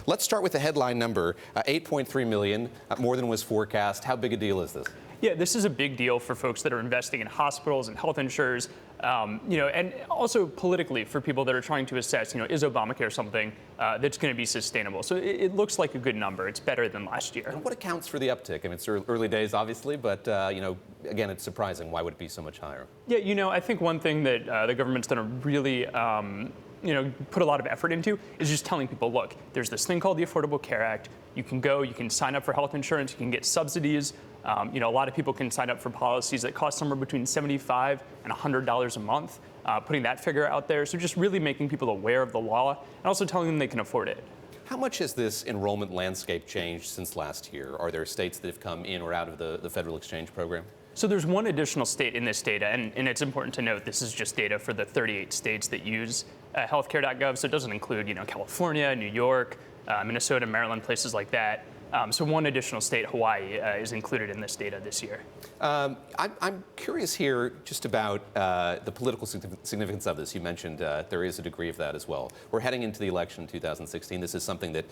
let's start with the headline number, 8.3 million, more than was forecast. How big a deal is this? Yeah, this is a big deal for folks that are investing in hospitals and health insurers, and also politically for people that are trying to assess, is Obamacare something that's going to be sustainable? So it looks like a good number. It's better than last year. And what accounts for the uptick? I mean, it's early days, obviously, but, again, it's surprising. Why would it be so much higher? Yeah, I think one thing that the government's done a really put a lot of effort into is just telling people, look, there's this thing called the Affordable Care Act. You can go, you can sign up for health insurance, you can get subsidies. A lot of people can sign up for policies that cost somewhere between $75 and $100 a month, putting that figure out there. So just really making people aware of the law and also telling them they can afford it. How much has this enrollment landscape changed since last year? Are there states that have come in or out of the federal exchange program? So there's one additional state in this data, and it's important to note this is just data for the 38 states that use healthcare.gov, so it doesn't include, California, New York, Minnesota, Maryland, places like that. So one additional state, Hawaii, is included in this data this year. I'm curious here just about the political significance of this. You mentioned there is a degree of that as well. We're heading into the election in 2016. This is something that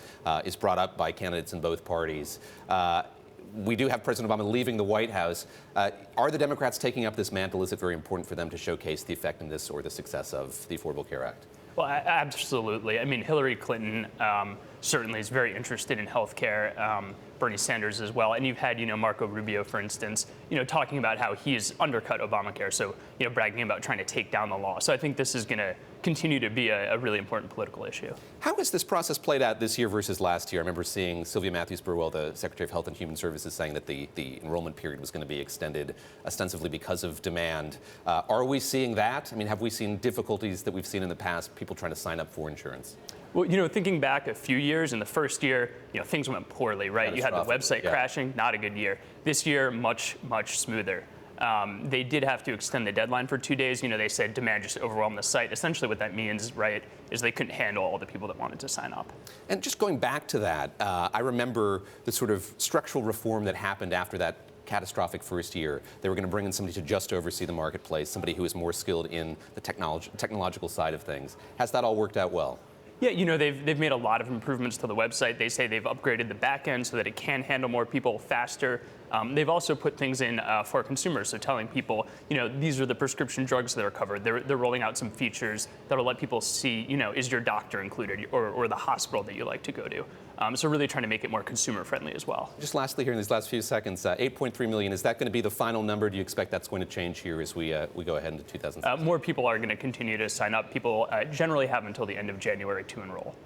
is brought up by candidates in both parties. We do have President Obama leaving the White House. Are the Democrats taking up this mantle? Is it very important for them to showcase the effectiveness or the success of the Affordable Care Act? Well, absolutely. I mean, Hillary Clinton certainly is very interested in health care. Bernie Sanders as well. And you've had, Marco Rubio, for instance, talking about how he's undercut Obamacare. So, bragging about trying to take down the law. So I think this is going to continue to be a really important political issue. How has this process played out this year versus last year? I remember seeing Sylvia Matthews-Burwell, the Secretary of Health and Human Services, saying that the enrollment period was going to be extended ostensibly because of demand. Are we seeing that? I mean, have we seen difficulties that we've seen in the past, people trying to sign up for insurance? Well, thinking back a few years, in the first year, things went poorly, right? You had the website crashing, not a good year. This year, much, much smoother. They did have to extend the deadline for 2 days. They said demand just overwhelmed the site. Essentially what that means, right, is they couldn't handle all the people that wanted to sign up. And just going back to that, I remember the sort of structural reform that happened after that catastrophic first year. They were going to bring in somebody to just oversee the marketplace, somebody who is more skilled in the technological side of things. Has that all worked out well? Yeah, they've made a lot of improvements to the website. They say they've upgraded the back end so that it can handle more people faster. They've also put things in for consumers, so telling people, these are the prescription drugs that are covered. They're rolling out some features that'll let people see, is your doctor included or the hospital that you like to go to. So really trying to make it more consumer friendly as well. Just lastly here in these last few seconds, 8.3 million, is that going to be the final number? Do you expect that's going to change here as we go ahead into 2016? More people are going to continue to sign up. People generally have until the end of January to enroll.